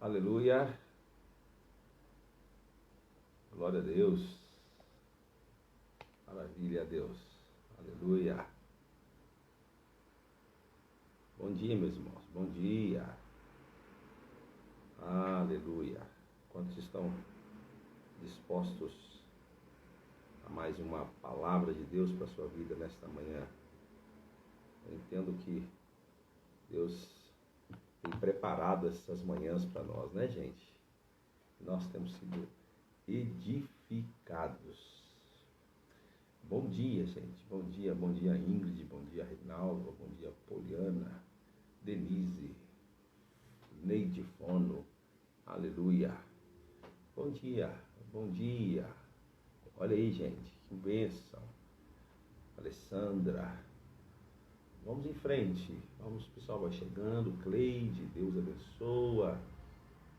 Aleluia. Glória a Deus. Maravilha a Deus. Aleluia. Bom dia, meus irmãos. Bom dia. Aleluia. Quantos estão dispostos a mais uma palavra de Deus para a sua vida nesta manhã? Eu entendo que Deus tem preparado essas manhãs para nós, né, gente? Nós temos sido edificados. Bom dia, gente. Bom dia Ingrid, bom dia Reinaldo, bom dia Poliana, Denise, Neide Fono, aleluia. Bom dia. Olha aí, gente, que bênção. Alessandra, vamos em frente. Vamos, o pessoal vai chegando. Cleide, Deus abençoa.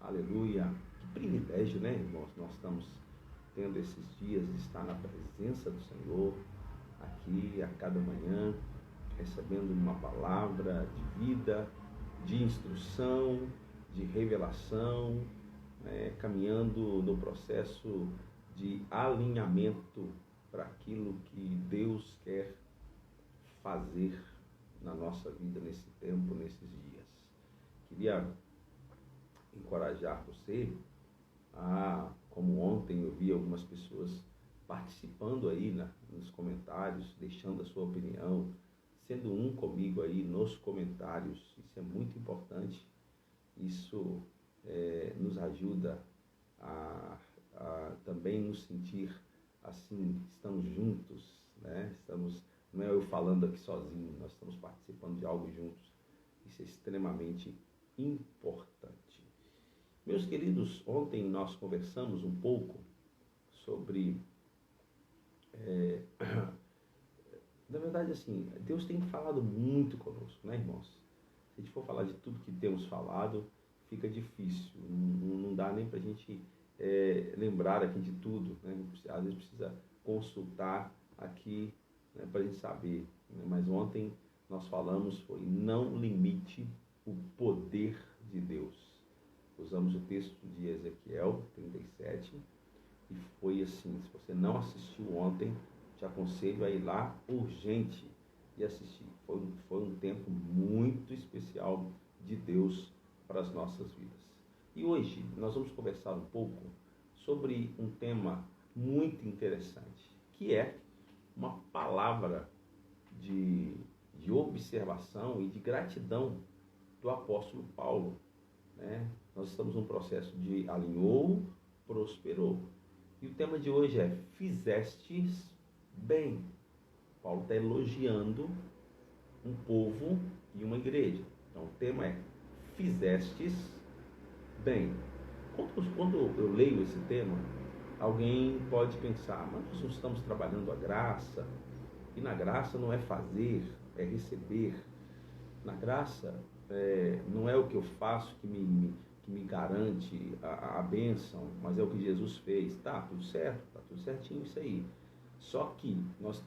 Aleluia. Que privilégio, né, irmãos? Nós estamos tendo esses dias de estar na presença do Senhor, aqui a cada manhã, recebendo uma palavra de vida, de instrução, de revelação, né, caminhando no processo de alinhamento para aquilo que Deus quer fazer na nossa vida nesse tempo, nesses dias. Queria encorajar você como ontem eu vi algumas pessoas participando aí nos comentários, deixando a sua opinião, sendo um comigo aí nos comentários. Isso é muito importante. Isso nos ajuda a também nos sentir assim, estamos juntos, né? Não é eu falando aqui sozinho, nós estamos participando de algo juntos. Isso é extremamente importante. Meus queridos, ontem nós conversamos um pouco sobre, na verdade assim, Deus tem falado muito conosco, né, irmãos? Se a gente for falar de tudo que temos falado, fica difícil, não dá nem pra gente lembrar aqui de tudo, né? Às vezes precisa consultar aqui, né, pra gente saber, né? Mas ontem nós falamos, não limite o poder de Deus. Usamos o texto de Ezequiel 37 e foi assim, se você não assistiu ontem, te aconselho a ir lá urgente e assistir. Foi um tempo muito especial de Deus para as nossas vidas. E hoje nós vamos conversar um pouco sobre um tema muito interessante, que é uma palavra de observação e de gratidão do apóstolo Paulo, né? Nós estamos num processo de alinhou, prosperou. E o tema de hoje é fizestes bem. Paulo está elogiando um povo e uma igreja. Então o tema é fizestes bem. Quando eu leio esse tema, alguém pode pensar, mas nós não estamos trabalhando a graça, e na graça não é fazer, é receber. Na graça não é o que eu faço que me garante a bênção, mas é o que Jesus fez. Tá tudo certo, tá tudo certinho isso aí. Só que nós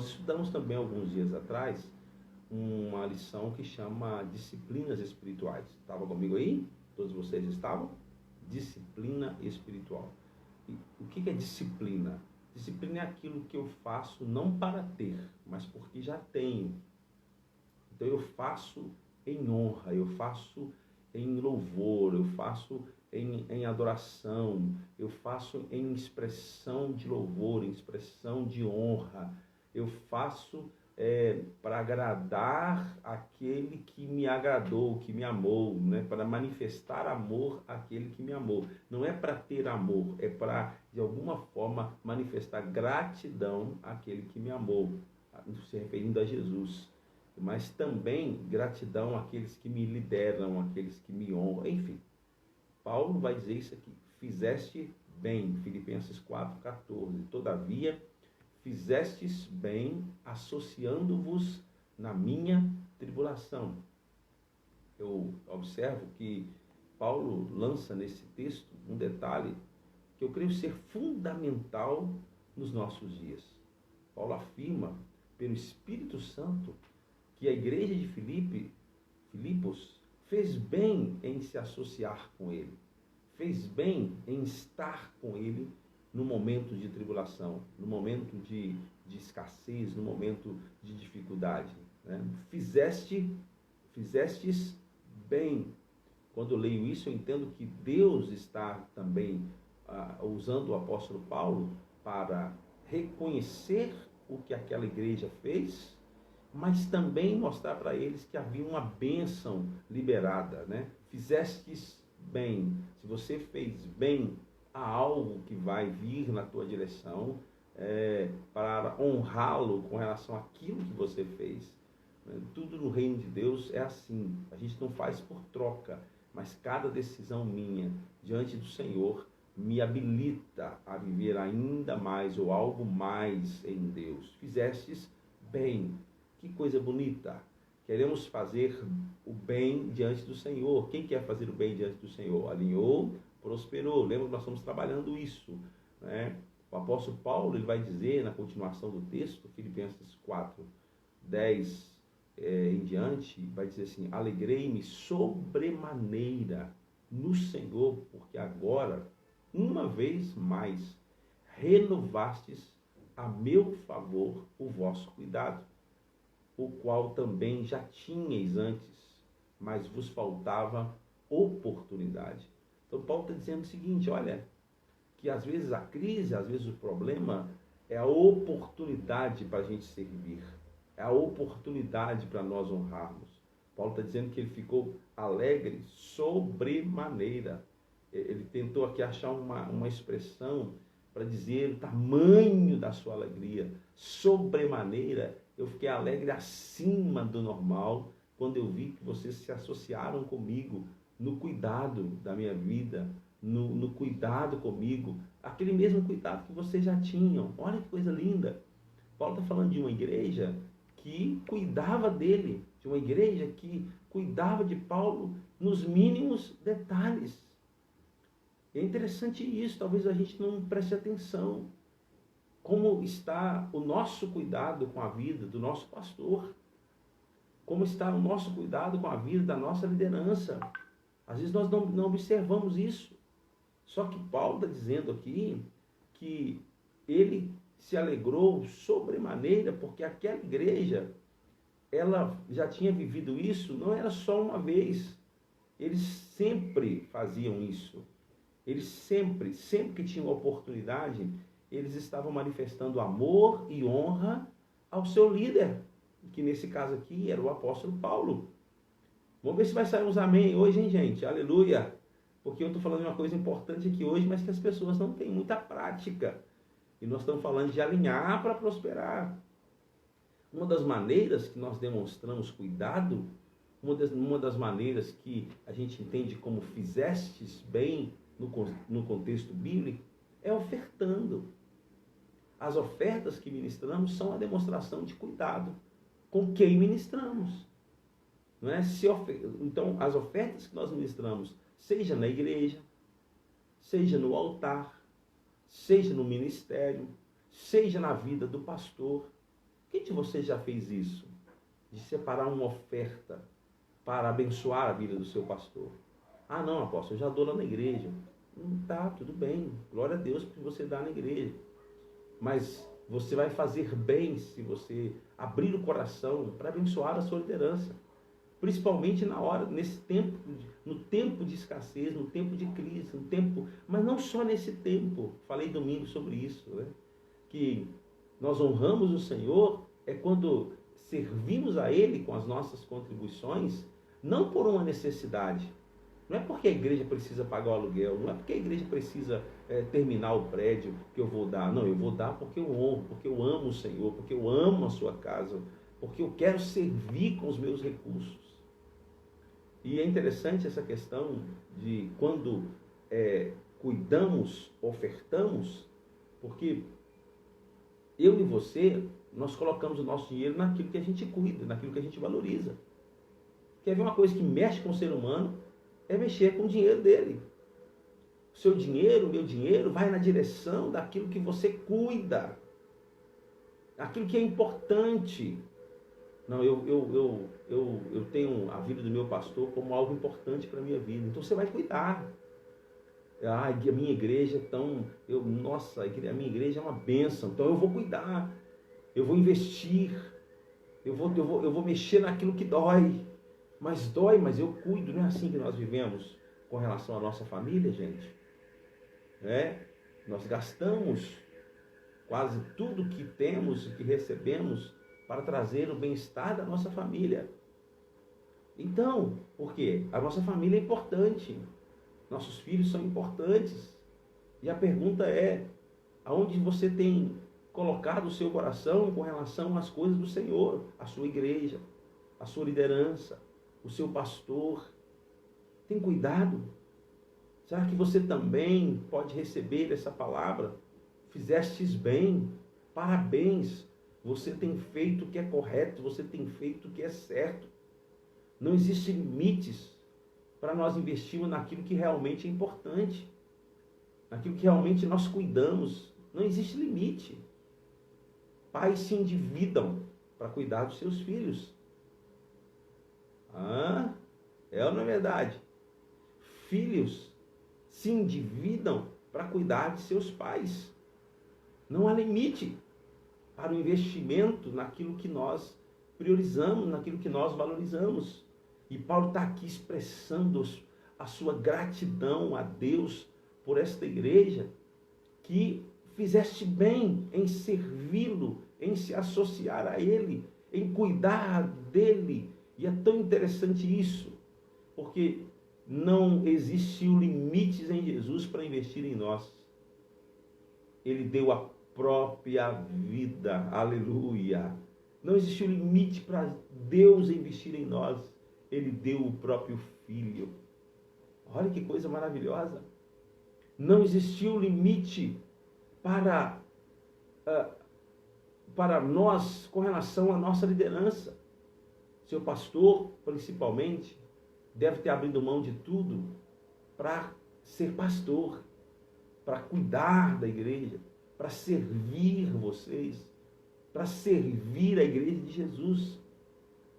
estudamos também alguns dias atrás uma lição que chama disciplinas espirituais. Estava comigo aí? Todos vocês estavam? Disciplina espiritual. E o que é disciplina? Disciplina é aquilo que eu faço não para ter, mas porque já tenho. Então eu faço em honra, eu faço em louvor, eu faço em adoração, eu faço em expressão de louvor, em expressão de honra. Eu faço para agradar aquele que me agradou, que me amou, né? Para manifestar amor àquele que me amou. Não é para ter amor, é para, de alguma forma, manifestar gratidão àquele que me amou, se referindo a Jesus. Mas também gratidão àqueles que me lideram, àqueles que me honram, enfim. Paulo vai dizer isso aqui, fizeste bem, Filipenses 4,14, todavia fizestes bem associando-vos na minha tribulação. Eu observo que Paulo lança nesse texto um detalhe que eu creio ser fundamental nos nossos dias. Paulo afirma, pelo Espírito Santo, que a igreja de Filipos fez bem em se associar com ele, fez bem em estar com ele no momento de tribulação, no momento de escassez, no momento de dificuldade. Né? Fizestes bem. Quando eu leio isso, eu entendo que Deus está também usando o apóstolo Paulo para reconhecer o que aquela igreja fez, mas também mostrar para eles que havia uma bênção liberada, né? Fizestes bem. Se você fez bem, há algo que vai vir na tua direção para honrá-lo com relação àquilo que você fez. Tudo no reino de Deus é assim. A gente não faz por troca, mas cada decisão minha diante do Senhor me habilita a viver ainda mais ou algo mais em Deus. Fizestes bem. Que coisa bonita. Queremos fazer o bem diante do Senhor. Quem quer fazer o bem diante do Senhor? Alinhou, prosperou. Lembra que nós estamos trabalhando isso, né? O apóstolo Paulo, ele vai dizer na continuação do texto, Filipenses 4, 10 em diante, vai dizer assim: alegrei-me sobremaneira no Senhor, porque agora, uma vez mais, renovastes a meu favor o vosso cuidado, o qual também já tinhais antes, mas vos faltava oportunidade. Então Paulo está dizendo o seguinte: olha, que às vezes a crise, às vezes o problema é a oportunidade para a gente servir, é a oportunidade para nós honrarmos. Paulo está dizendo que ele ficou alegre sobremaneira. Ele tentou aqui achar uma expressão para dizer o tamanho da sua alegria. Sobremaneira, eu fiquei alegre acima do normal quando eu vi que vocês se associaram comigo no cuidado da minha vida, no cuidado comigo, aquele mesmo cuidado que vocês já tinham. Olha que coisa linda. Paulo está falando de uma igreja que cuidava dele, de uma igreja que cuidava de Paulo nos mínimos detalhes. É interessante isso, talvez a gente não preste atenção. Como está o nosso cuidado com a vida do nosso pastor? Como está o nosso cuidado com a vida da nossa liderança? Às vezes nós não observamos isso. Só que Paulo está dizendo aqui que ele se alegrou sobremaneira porque aquela igreja, ela já tinha vivido isso, não era só uma vez. Eles sempre faziam isso. Eles sempre que tinham oportunidade, eles estavam manifestando amor e honra ao seu líder, que nesse caso aqui era o apóstolo Paulo. Vamos ver se vai sair uns amém hoje, hein, gente? Aleluia! Porque eu estou falando de uma coisa importante aqui hoje, mas que as pessoas não têm muita prática. E nós estamos falando de alinhar para prosperar. Uma das maneiras que nós demonstramos cuidado, uma das maneiras que a gente entende como fizestes bem no contexto bíblico, é ofertando. As ofertas que ministramos são a demonstração de cuidado com quem ministramos. Não é? Então, as ofertas que nós ministramos, seja na igreja, seja no altar, seja no ministério, seja na vida do pastor. Quem de vocês já fez isso? De separar uma oferta para abençoar a vida do seu pastor? Ah, não, apóstolo, eu já dou lá na igreja. Tá, tudo bem. Glória a Deus porque você dá na igreja. Mas você vai fazer bem se você abrir o coração para abençoar a sua liderança. Principalmente nesse tempo, no tempo de escassez, no tempo de crise, mas não só nesse tempo. Falei domingo sobre isso, né? Que nós honramos o Senhor quando servimos a Ele com as nossas contribuições, não por uma necessidade. Não é porque a igreja precisa pagar o aluguel, não é porque a igreja precisa terminar o prédio que eu vou dar. Não, eu vou dar porque eu honro, porque eu amo o Senhor, porque eu amo a sua casa, porque eu quero servir com os meus recursos. E é interessante essa questão de quando cuidamos, ofertamos, porque eu e você, nós colocamos o nosso dinheiro naquilo que a gente cuida, naquilo que a gente valoriza. Quer ver uma coisa que mexe com o ser humano? É mexer com o dinheiro dele. O seu dinheiro, o meu dinheiro, vai na direção daquilo que você cuida, daquilo que é importante. Não, eu tenho a vida do meu pastor como algo importante para a minha vida. Então você vai cuidar. Ah, a minha igreja é tão... nossa, a minha igreja é uma bênção. Então eu vou cuidar. Eu vou investir. Eu vou mexer naquilo que dói. Mas dói, mas eu cuido. Não é assim que nós vivemos com relação à nossa família, gente. Nós gastamos quase tudo que temos e que recebemos para trazer o bem-estar da nossa família. Então, por quê? A nossa família é importante. Nossos filhos são importantes. E a pergunta é, aonde você tem colocado o seu coração com relação às coisas do Senhor, a sua igreja, a sua liderança, o seu pastor? Tem cuidado? Será que você também pode receber essa palavra? Fizestes bem, parabéns, você tem feito o que é correto, você tem feito o que é certo. Não existem limites para nós investirmos naquilo que realmente é importante, naquilo que realmente nós cuidamos. Não existe limite. Pais se endividam para cuidar dos seus filhos. É ou não é verdade? Filhos se endividam para cuidar de seus pais. Não há limite para o investimento naquilo que nós priorizamos, naquilo que nós valorizamos. E Paulo está aqui expressando a sua gratidão a Deus por esta igreja, que fizeste bem em servi-lo, em se associar a Ele, em cuidar dele. E é tão interessante isso, porque não existiu limites em Jesus para investir em nós. Ele deu a própria vida, aleluia. Não existiu limite para Deus investir em nós. Ele deu o próprio Filho. Olha que coisa maravilhosa. Não existiu limite para nós com relação à nossa liderança. Seu pastor, principalmente, deve ter abrido mão de tudo para ser pastor, para cuidar da igreja, para servir vocês, para servir a igreja de Jesus.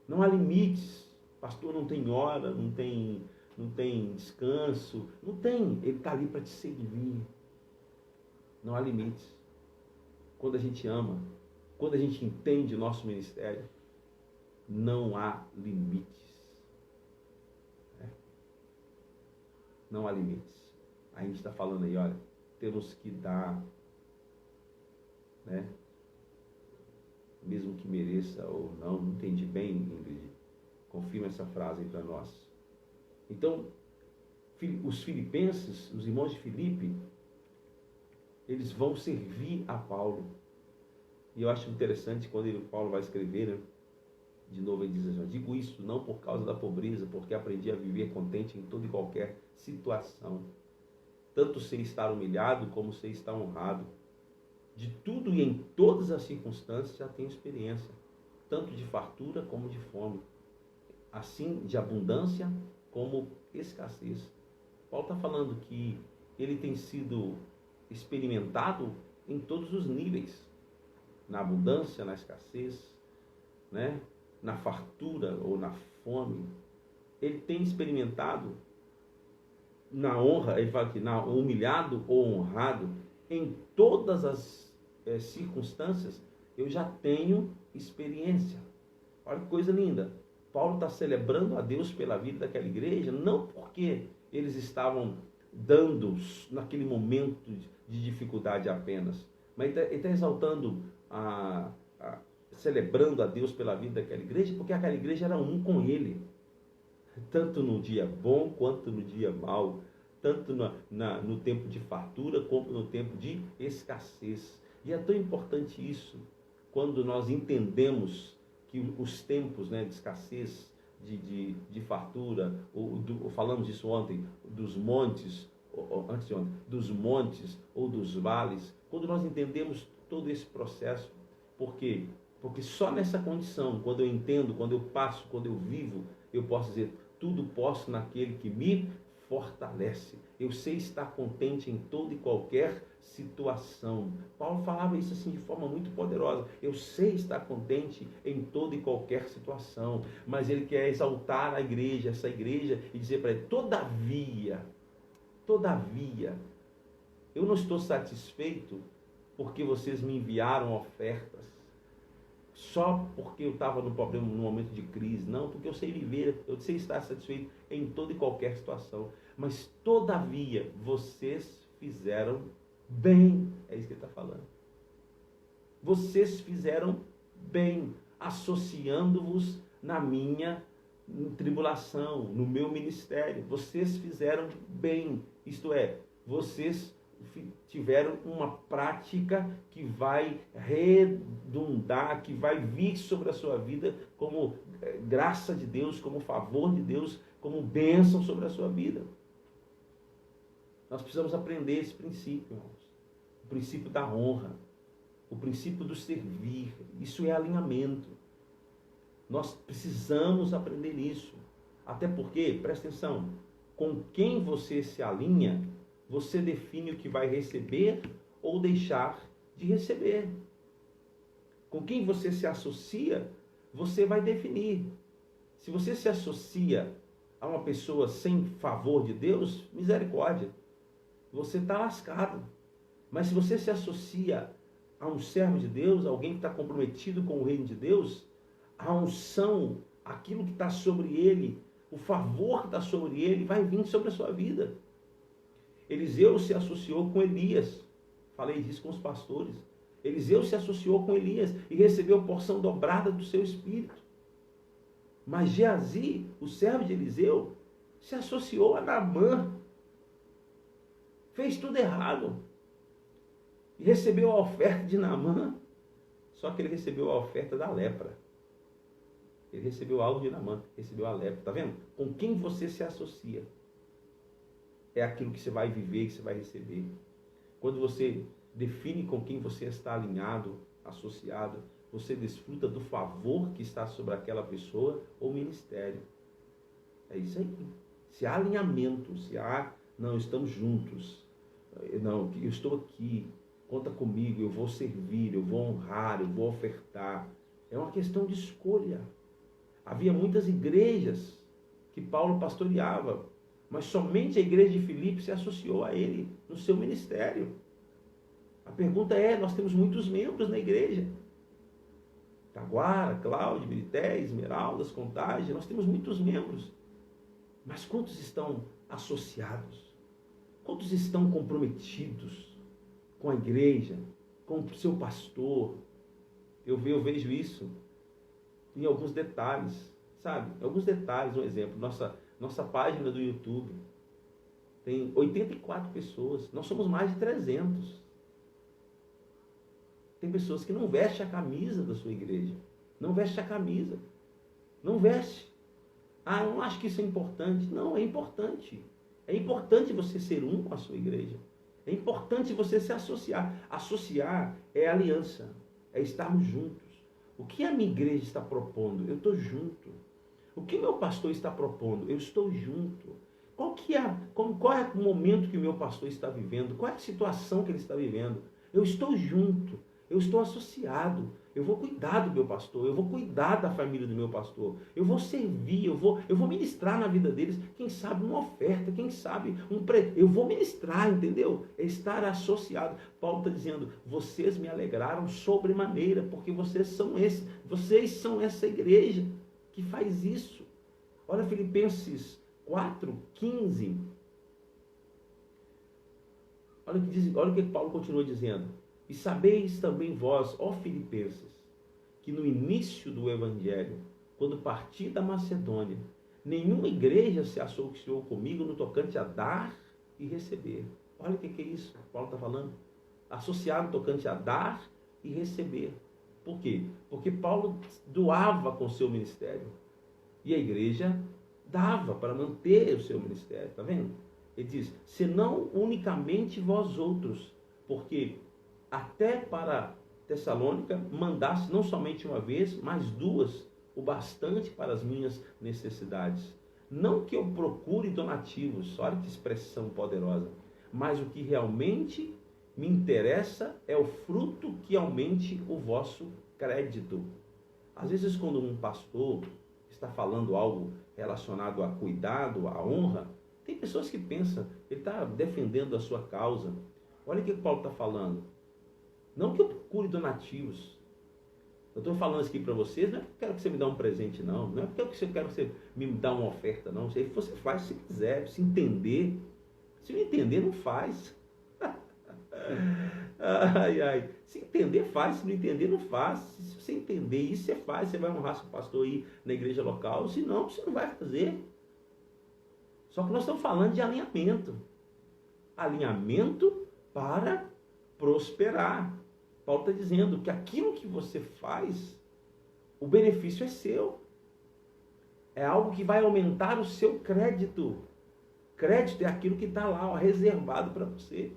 Não há limites. Pastor não tem hora, não tem descanso, não tem. Ele está ali para te servir. Não há limites. Quando a gente ama, quando a gente entende o nosso ministério, não há limites. Não há limites. A gente está falando aí, olha, temos que dar, mesmo que mereça ou não. Não entendi bem, Ingrid. Confirma essa frase aí para nós. Então, os filipenses, os irmãos de Filipe, eles vão servir a Paulo. E eu acho interessante quando Paulo vai escrever, de novo ele diz assim: digo isso não por causa da pobreza, porque aprendi a viver contente em toda e qualquer situação. Tanto sei estar humilhado, como sei estar honrado. De tudo e em todas as circunstâncias já tenho experiência, tanto de fartura como de fome, assim de abundância como escassez. Paulo está falando que ele tem sido experimentado em todos os níveis, na abundância, na escassez, na fartura ou na fome. Ele tem experimentado na honra, ele fala aqui, na humilhado ou honrado, em todas as circunstâncias, eu já tenho experiência. Olha que coisa linda. Paulo está celebrando a Deus pela vida daquela igreja, não porque eles estavam dando naquele momento de dificuldade apenas, mas ele está exaltando, celebrando a Deus pela vida daquela igreja, porque aquela igreja era um com ele, tanto no dia bom quanto no dia mau, tanto no tempo de fartura como no tempo de escassez. E é tão importante isso, quando nós entendemos que os tempos de escassez, de fartura, falamos isso ontem, dos montes, antes de ontem, dos montes ou dos vales, quando nós entendemos todo esse processo, por quê? Porque só nessa condição, quando eu entendo, quando eu passo, quando eu vivo, eu posso dizer, tudo posso naquele que me fortalece. Eu sei estar contente em toda e qualquer situação. Paulo falava isso assim de forma muito poderosa. Eu sei estar contente em toda e qualquer situação, mas ele quer exaltar a igreja, essa igreja, e dizer para ele: todavia, eu não estou satisfeito porque vocês me enviaram ofertas, só porque eu estava no problema, no momento de crise. Não, porque eu sei viver, eu sei estar satisfeito em toda e qualquer situação. Mas todavia vocês fizeram bem. É isso que ele está falando. Vocês fizeram bem, associando-vos na minha tribulação, no meu ministério. Vocês fizeram bem. Isto é, vocês tiveram uma prática que vai redundar, que vai vir sobre a sua vida como graça de Deus, como favor de Deus, como bênção sobre a sua vida. Nós precisamos aprender esse princípio, irmãos. O princípio da honra, o princípio do servir. Isso é alinhamento. Nós precisamos aprender isso. Até porque, presta atenção, com quem você se alinha, você define o que vai receber ou deixar de receber. Com quem você se associa, você vai definir. Se você se associa a uma pessoa sem favor de Deus, misericórdia, você está lascado. Mas se você se associa a um servo de Deus, alguém que está comprometido com o reino de Deus, a unção, aquilo que está sobre ele, o favor que está sobre ele, vai vir sobre a sua vida. Eliseu se associou com Elias. Falei disso com os pastores. Eliseu se associou com Elias e recebeu porção dobrada do seu espírito. Mas Geazi, o servo de Eliseu, se associou a Naamã. Fez tudo errado. E recebeu a oferta de Naamã. Só que ele recebeu a oferta da lepra. Ele recebeu algo de Naamã, recebeu a lepra. Está vendo? Com quem você se associa é aquilo que você vai viver, que você vai receber. Quando você define com quem você está alinhado, associado, você desfruta do favor que está sobre aquela pessoa ou ministério. É isso aí. Se há alinhamento, se há, não, estamos juntos, não, eu estou aqui, conta comigo, eu vou servir, eu vou honrar, eu vou ofertar. É uma questão de escolha. Havia muitas igrejas que Paulo pastoreava, mas somente a igreja de Filipe se associou a ele no seu ministério. A pergunta é, nós temos muitos membros na igreja. Taguara, Cláudio, Birité, Esmeraldas, Contagem, nós temos muitos membros. Mas quantos estão associados? Quantos estão comprometidos com a igreja, com o seu pastor? Eu vejo isso em alguns detalhes, sabe? Alguns detalhes, um exemplo, nossa página do YouTube tem 84 pessoas, nós somos mais de 300. Tem pessoas que não vestem a camisa da sua igreja, não vestem a camisa, não veste. Ah, eu não acho que isso é importante. Não, é importante. É importante você ser um com a sua igreja. É importante você se associar. Associar é aliança, é estarmos juntos. O que a minha igreja está propondo? Eu estou junto. O que meu pastor está propondo? Eu estou junto. Qual é o momento que o meu pastor está vivendo? Qual é a situação que ele está vivendo? Eu estou junto. Eu estou associado. Eu vou cuidar do meu pastor. Eu vou cuidar da família do meu pastor. Eu vou servir. Eu vou ministrar na vida deles. Quem sabe uma oferta. Quem sabe eu vou ministrar, entendeu? É estar associado. Paulo está dizendo, vocês me alegraram sobremaneira, porque vocês são essa igreja que faz isso. Olha Filipenses 4:15. Olha o que Paulo continua dizendo. E sabeis também vós, ó Filipenses, que no início do Evangelho, quando parti da Macedônia, nenhuma igreja se associou comigo no tocante a dar e receber. Olha o que é isso que Paulo está falando. Associado no tocante a dar e receber. Por quê? Porque Paulo doava com o seu ministério. E a igreja dava para manter o seu ministério. Está vendo? Ele diz, senão unicamente vós outros, porque até para Tessalônica mandasse não somente uma vez, mas duas, o bastante para as minhas necessidades. Não que eu procure donativos, olha que expressão poderosa, mas o que realmente me interessa é o fruto que aumente o vosso crédito. Às vezes, quando um pastor está falando algo relacionado a cuidado, a honra, tem pessoas que pensam, ele está defendendo a sua causa. Olha o que o Paulo está falando. Não que eu procure donativos. Eu estou falando isso aqui para vocês, não é porque eu quero que você me dê um presente, não. Não é porque eu quero que você me dê uma oferta, não. Isso aí você faz se quiser, se entender. Se não entender, não faz. Ai, ai. Se entender, faz. Se não entender, não faz. Se você entender isso, você faz. Você vai honrar seu pastor aí na igreja local. Se não, você não vai fazer. Só que nós estamos falando de alinhamento. Alinhamento para prosperar. Paulo está dizendo que aquilo que você faz, o benefício é seu. É algo que vai aumentar o seu crédito. Crédito é aquilo que está lá, ó, reservado para você.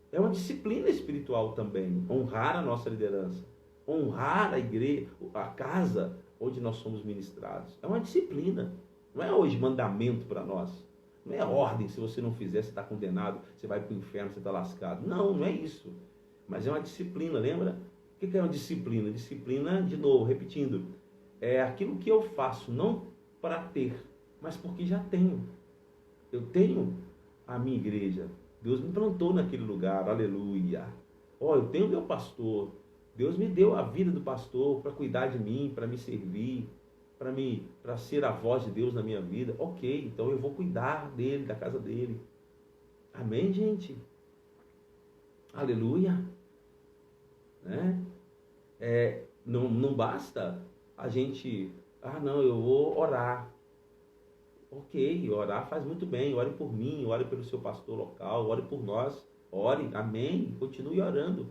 É uma disciplina espiritual também. Honrar a nossa liderança. Honrar a igreja, a casa onde nós somos ministrados. É uma disciplina. Não é hoje mandamento para nós. Não é ordem, se você não fizer, você está condenado, você vai para o inferno, você está lascado. Não, não é isso. Mas é uma disciplina, lembra? O que é uma disciplina? Disciplina, de novo, repetindo, é aquilo que eu faço, não para ter, mas porque já tenho. Eu tenho a minha igreja. Deus me plantou naquele lugar, aleluia. Eu tenho meu pastor. Deus me deu a vida do pastor para cuidar de mim, para me servir, para ser a voz de Deus na minha vida. Ok, então eu vou cuidar dele, da casa dele. Amém, gente? Aleluia. Né? Não basta a gente, não, eu vou orar. Ok, orar faz muito bem. Ore por mim, ore pelo seu pastor local, ore por nós. Ore, amém, continue orando.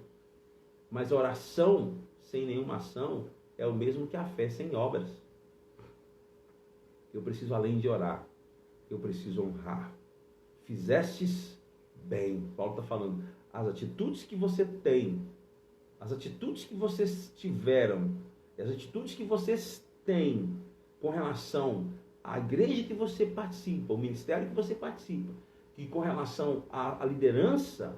Mas oração sem nenhuma ação é o mesmo que a fé sem obras. Eu preciso, além de orar, eu preciso honrar. Fizestes bem. Paulo está falando, as atitudes que você tem, as atitudes que vocês tiveram, as atitudes que vocês têm com relação à igreja que você participa, o ministério que você participa, que com relação à liderança,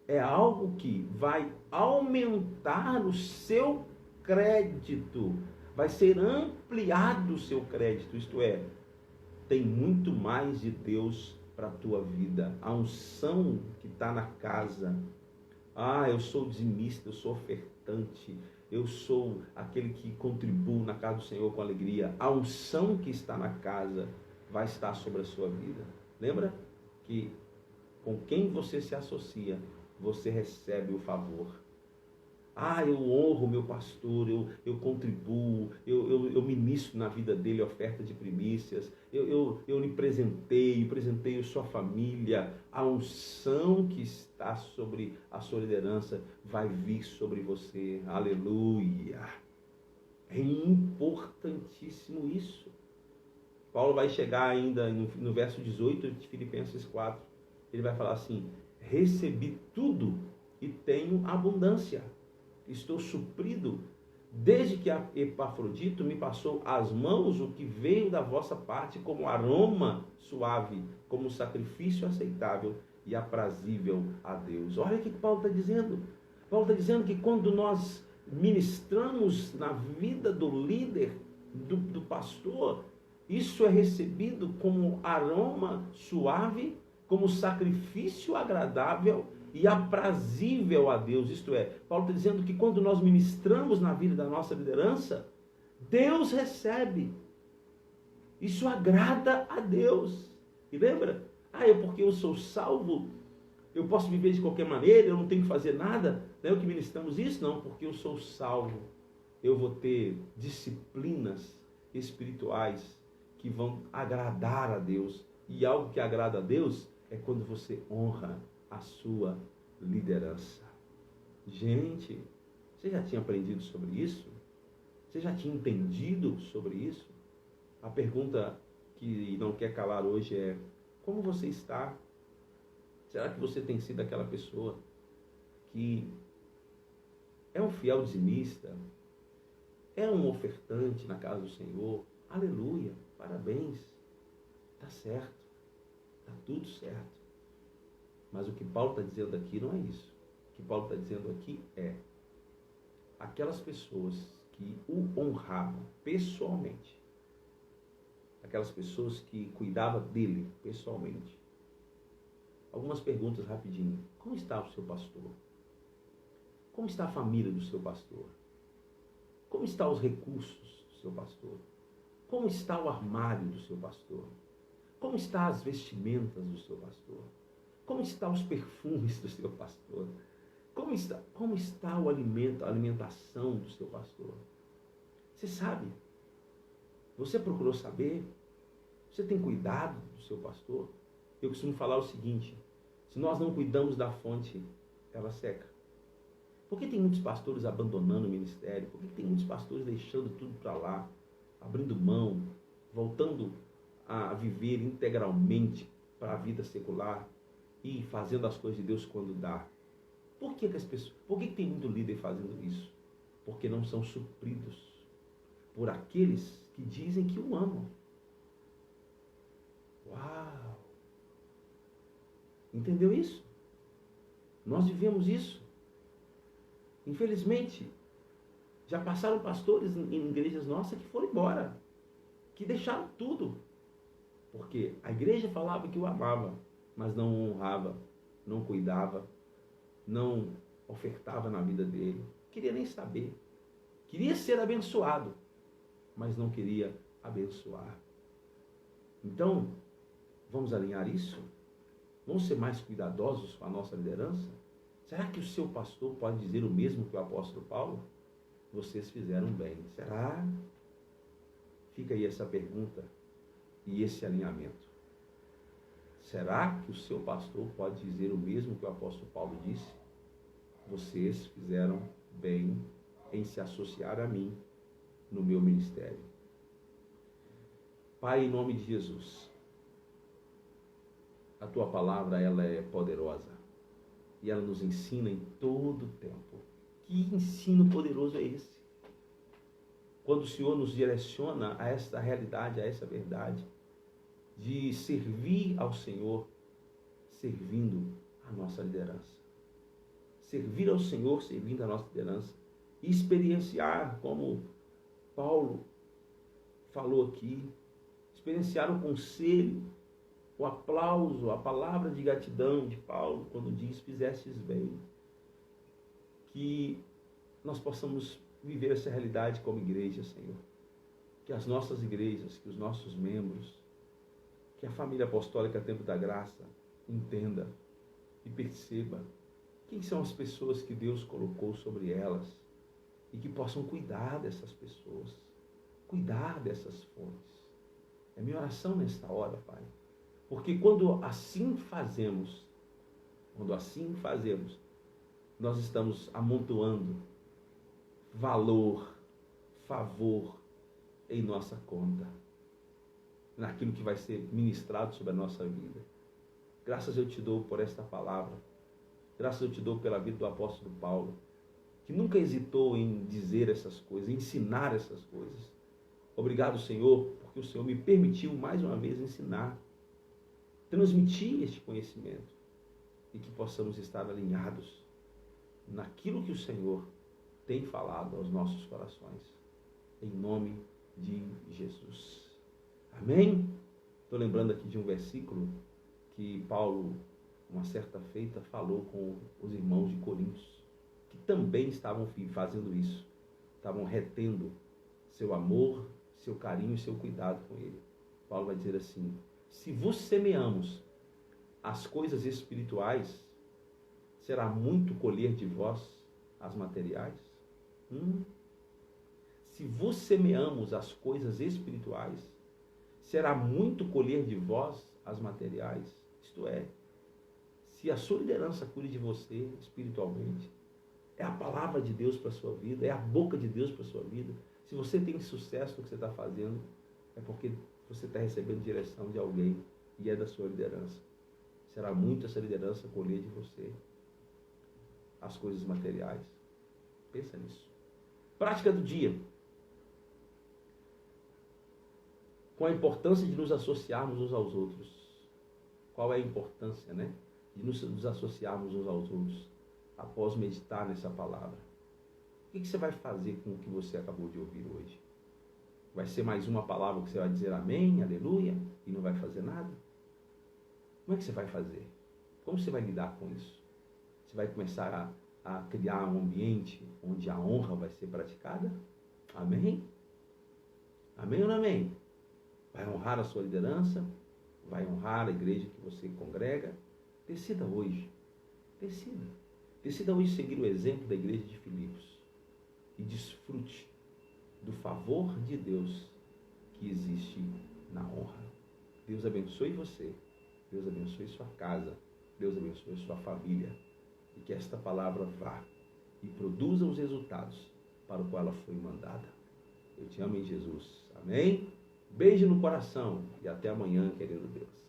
é algo que vai aumentar o seu crédito, vai ser ampliado o seu crédito, isto é, tem muito mais de Deus para a tua vida, a unção que está na casa. Eu sou dizimista, eu sou ofertante, eu sou aquele que contribuo na casa do Senhor com alegria. A unção que está na casa vai estar sobre a sua vida. Lembra que com quem você se associa, você recebe o favor. Eu honro o meu pastor, eu contribuo, eu ministro na vida dele oferta de primícias, eu lhe presenteio sua família. A unção que está sobre a sua liderança vai vir sobre você. Aleluia! É importantíssimo isso. Paulo vai chegar ainda no verso 18 de Filipenses 4. Ele vai falar assim: recebi tudo e tenho abundância. Estou suprido, desde que a Epafrodito me passou às mãos o que veio da vossa parte como aroma suave, como sacrifício aceitável e aprazível a Deus. Olha o que Paulo está dizendo. Paulo está dizendo que quando nós ministramos na vida do líder, do pastor, isso é recebido como aroma suave, como sacrifício agradável e aprazível a Deus. Isto é, Paulo está dizendo que quando nós ministramos na vida da nossa liderança, Deus recebe. Isso agrada a Deus. E lembra? Porque eu sou salvo, eu posso viver de qualquer maneira, eu não tenho que fazer nada. Não é o que ministramos isso? Não, porque eu sou salvo. Eu vou ter disciplinas espirituais que vão agradar a Deus. E algo que agrada a Deus é quando você honra a sua liderança. Gente, você já tinha aprendido sobre isso? Você já tinha entendido sobre isso? A pergunta que não quer calar hoje é: como você está? Será que você tem sido aquela pessoa que é um fiel dizimista? É um ofertante na casa do Senhor? Aleluia, parabéns, está certo, está tudo certo. Mas o que Paulo está dizendo aqui não é isso. que Paulo está dizendo aqui é aquelas pessoas que o honravam pessoalmente, aquelas pessoas que cuidavam dele pessoalmente. Algumas perguntas rapidinho. Como está o seu pastor? Como está a família do seu pastor? Como estão os recursos do seu pastor? Como está o armário do seu pastor? Como estão as vestimentas do seu pastor? Como estão os perfumes do seu pastor? Como está o alimento, a alimentação do seu pastor? Você sabe? Você procurou saber? Você tem cuidado do seu pastor? Eu costumo falar o seguinte: se nós não cuidamos da fonte, ela seca. Por que tem muitos pastores abandonando o ministério? Por que tem muitos pastores deixando tudo para lá, abrindo mão, voltando a viver integralmente para a vida secular e fazendo as coisas de Deus quando dá? Por que tem muito líder fazendo isso? Porque não são supridos por aqueles que dizem que o amam. Uau! Entendeu isso? Nós vivemos isso. Infelizmente, já passaram pastores em igrejas nossas que foram embora, que deixaram tudo. Porque a igreja falava que o amava, mas não honrava, não cuidava, não ofertava na vida dele. Queria nem saber. Queria ser abençoado, mas não queria abençoar. Então, vamos alinhar isso? Vamos ser mais cuidadosos com a nossa liderança? Será que o seu pastor pode dizer o mesmo que o apóstolo Paulo? Vocês fizeram bem. Será? Fica aí essa pergunta e esse alinhamento. Será que o seu pastor pode dizer o mesmo que o apóstolo Paulo disse? Vocês fizeram bem em se associar a mim no meu ministério. Pai, em nome de Jesus, a tua palavra ela é poderosa e ela nos ensina em todo o tempo. Que ensino poderoso é esse? Quando o Senhor nos direciona a essa realidade, a essa verdade, de servir ao Senhor, servindo a nossa liderança. Servir ao Senhor, servindo a nossa liderança. E experienciar, como Paulo falou aqui, experienciar o conselho, o aplauso, a palavra de gratidão de Paulo, quando diz, fizestes bem. Que nós possamos viver essa realidade como igreja, Senhor. Que as nossas igrejas, que os nossos membros, que a família apostólica Tempo da Graça entenda e perceba quem são as pessoas que Deus colocou sobre elas e que possam cuidar dessas pessoas, cuidar dessas fontes. É minha oração nesta hora, Pai. Porque quando assim fazemos, nós estamos amontoando valor, favor em nossa conta, naquilo que vai ser ministrado sobre a nossa vida. Graças eu te dou por esta palavra. Graças eu te dou pela vida do apóstolo Paulo, que nunca hesitou em dizer essas coisas, em ensinar essas coisas. Obrigado, Senhor, porque o Senhor me permitiu mais uma vez ensinar, transmitir este conhecimento e que possamos estar alinhados naquilo que o Senhor tem falado aos nossos corações. Em nome de Jesus. Amém? Estou lembrando aqui de um versículo que Paulo, uma certa feita, falou com os irmãos de Coríntios, que também estavam fazendo isso. Estavam retendo seu amor, seu carinho e seu cuidado com ele. Paulo vai dizer assim: se vos semeamos as coisas espirituais, será muito colher de vós as materiais? Se vos semeamos as coisas espirituais, será muito colher de vós as materiais? Isto é, se a sua liderança cuida de você espiritualmente, é a palavra de Deus para a sua vida, é a boca de Deus para a sua vida. Se você tem sucesso no que você está fazendo, é porque você está recebendo direção de alguém e é da sua liderança. Será muito essa liderança colher de você as coisas materiais. Pensa nisso. Prática do dia. Com a importância de nos associarmos uns aos outros. Qual é a importância, de nos associarmos uns aos outros? após meditar nessa palavra? O que você vai fazer com o que você acabou de ouvir hoje? Vai ser mais uma palavra que você vai dizer amém, aleluia, e não vai fazer nada? Como é que você vai fazer? Como você vai lidar com isso? Você vai começar a criar um ambiente onde a honra vai ser praticada? Amém? Amém ou não amém? Vai honrar a sua liderança? Vai honrar a igreja que você congrega? Decida hoje. Decida. Decida hoje seguir o exemplo da igreja de Filipos. E desfrute do favor de Deus que existe na honra. Deus abençoe você. Deus abençoe sua casa. Deus abençoe sua família. E que esta palavra vá e produza os resultados para o qual ela foi mandada. Eu te amo em Jesus. Amém? Beijo no coração e até amanhã, querido Deus.